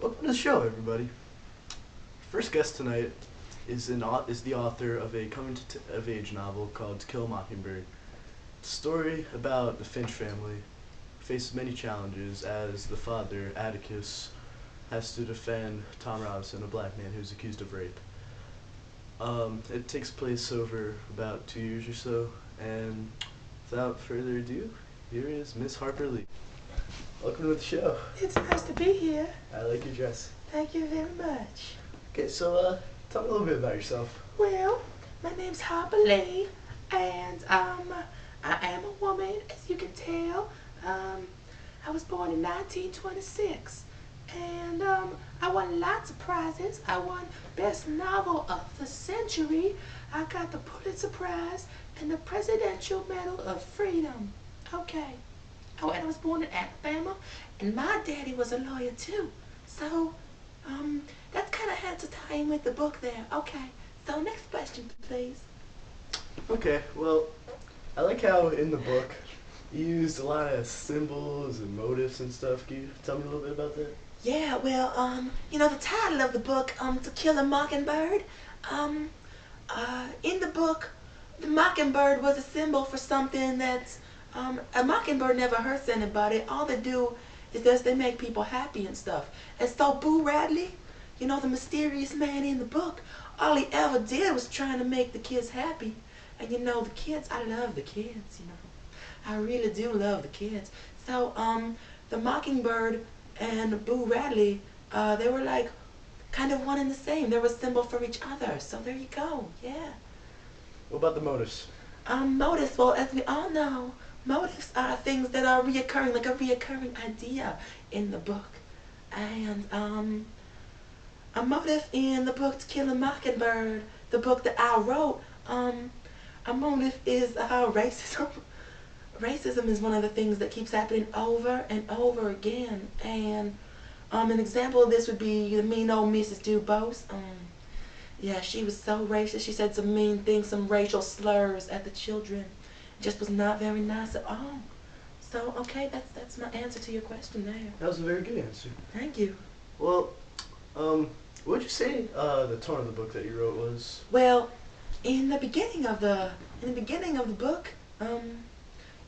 Welcome to the show, everybody. First guest tonight is the author of a coming-of-age novel called To Kill a Mockingbird. It's a story about the Finch family who faces many challenges as the father, Atticus, has to defend Tom Robinson, a black man who's accused of rape. It takes place over about 2 years or so, and without further ado, here is Miss Harper Lee. Welcome to the show. It's nice to be here. I like your dress. Thank you very much. Okay, so tell me a little bit about yourself. Well, my name's Harper Lee, and I am a woman, as you can tell. I was born in 1926, and I won lots of prizes. I won Best Novel of the Century. I got the Pulitzer Prize and the Presidential Medal of Freedom. Okay. Oh, and I was born in Alabama, and my daddy was a lawyer too. So, that's kind of had to tie in with the book there. Okay, so next question, please. Okay, well, I like how in the book you used a lot of symbols and motifs and stuff. Can you tell me a little bit about that? Yeah, well, the title of the book, To Kill a Mockingbird, in the book, the mockingbird was a symbol for something that's, a mockingbird never hurts anybody. All they do is just they make people happy and stuff. And so Boo Radley, the mysterious man in the book, all he ever did was trying to make the kids happy. And the kids, I love the kids, I really do love the kids. So, the mockingbird and Boo Radley, they were like kind of one and the same. They were a symbol for each other. So there you go, yeah. What about the motifs? Motives, well, as we all know, motives are things that are reoccurring, like a reoccurring idea in the book. And a motive in the book To Kill a Mockingbird, the book that I wrote, a motive is racism. Racism is one of the things that keeps happening over and over again. And an example of this would be the mean old Mrs. Dubose. Yeah, she was so racist. She said some mean things, some racial slurs at the children. Just was not very nice at all. So, okay, that's my answer to your question there. That was a very good answer. Thank you. Well, what would you say the tone of the book that you wrote was? Well, in the beginning of the book,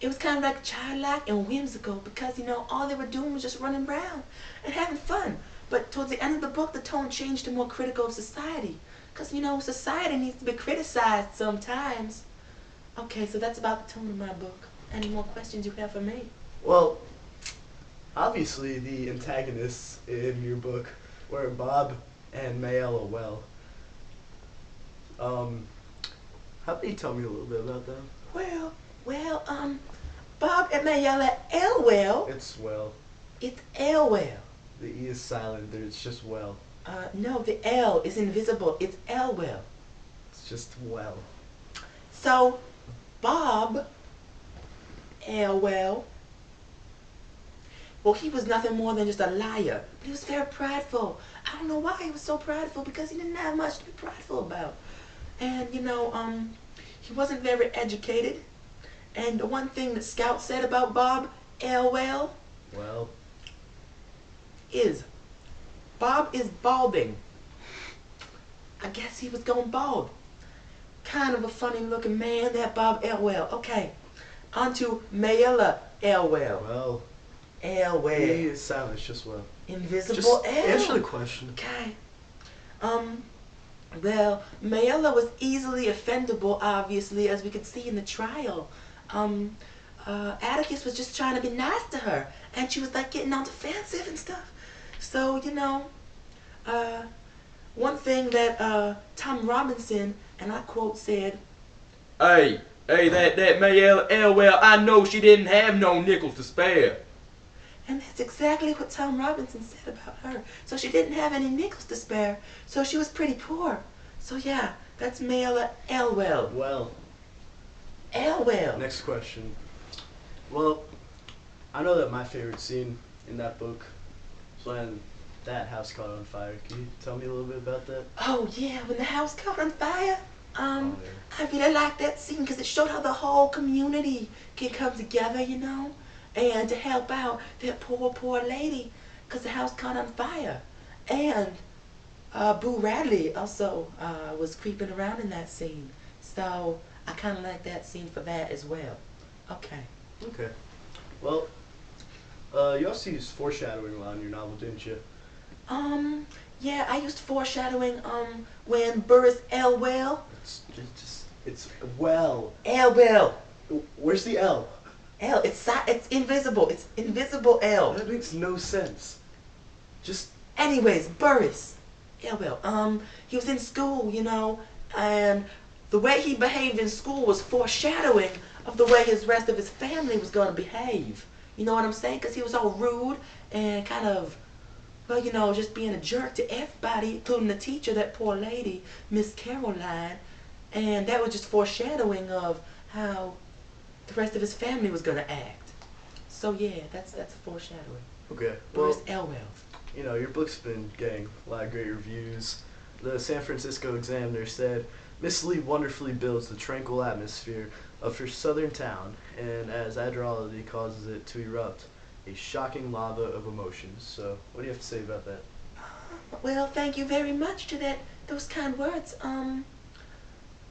it was kind of like childlike and whimsical because all they were doing was just running around and having fun. But towards the end of the book, the tone changed to more critical of society. Because, society needs to be criticized sometimes. Okay, so that's about the tone of my book. Any more questions you have for me? Well, obviously the antagonists in your book were Bob and Mayella Well. How about you tell me a little bit about them? Well, Bob and Mayella Elwell. It's Well. It's Elwell. The E is silent there, it's just Well. No, the L is invisible. It's Elwell. It's just Well. So, Bob Elwell, well, he was nothing more than just a liar. But he was very prideful. I don't know why he was so prideful, because he didn't have much to be prideful about. And, he wasn't very educated. And the one thing that Scout said about Bob Elwell Well. is, Bob is balding. I guess he was going bald. Kind of a funny looking man, that Bob Elwell. Okay, on to Mayella Elwell. Well. Elwell. The E is silent, it's just Well. Invisible Just L. answer the question. Okay. Well, Mayella was easily offendable, obviously, as we could see in the trial. Atticus was just trying to be nice to her, and she was like getting on defensive and stuff. So, one thing that Tom Robinson, and I quote, said, Hey, that Mayella Elwell, I know she didn't have no nickels to spare. and that's exactly what Tom Robinson said about her. So she didn't have any nickels to spare, so she was pretty poor. So yeah, that's Mayella Elwell. Well. Elwell. Next question. Well, I know that my favorite scene in that book is when that house caught on fire. Can you tell me a little bit about that? Oh yeah, when the house caught on fire. Yeah. I really liked that scene because it showed how the whole community can come together, and to help out that poor lady because the house caught on fire. And Boo Radley also was creeping around in that scene. So I kind of like that scene for that as well. Okay. Okay. Well, you also used foreshadowing a lot in your novel, didn't you? Yeah, I used foreshadowing, when Burris Elwell. It's well. Elwell. Where's the L? It's invisible. It's invisible L. That makes no sense. Just Anyways, Burris Elwell. He was in school, you know, and the way he behaved in school was foreshadowing of the way his rest of his family was going to behave. You know what I'm saying? Because he was all rude and kind of, well, you know, just being a jerk to everybody, including the teacher, that poor lady, Miss Caroline. And that was just foreshadowing of how the rest of his family was going to act. So yeah, that's foreshadowing. okay. Burris Well, Elwell. you know, your book's been getting a lot of great reviews. The San Francisco Examiner said, Miss Lee wonderfully builds the tranquil atmosphere of her southern town, and as Adderalty causes it to erupt, a shocking lava of emotions. So, what do you have to say about that? Well, thank you very much to those kind words.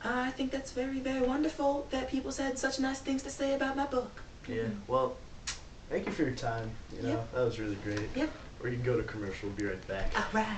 I think that's very, very wonderful that people said such nice things to say about my book. Yeah, well, thank you for your time. You know, Yep. that was really great. Yep. Or you can go to commercial. We'll be right back. All right.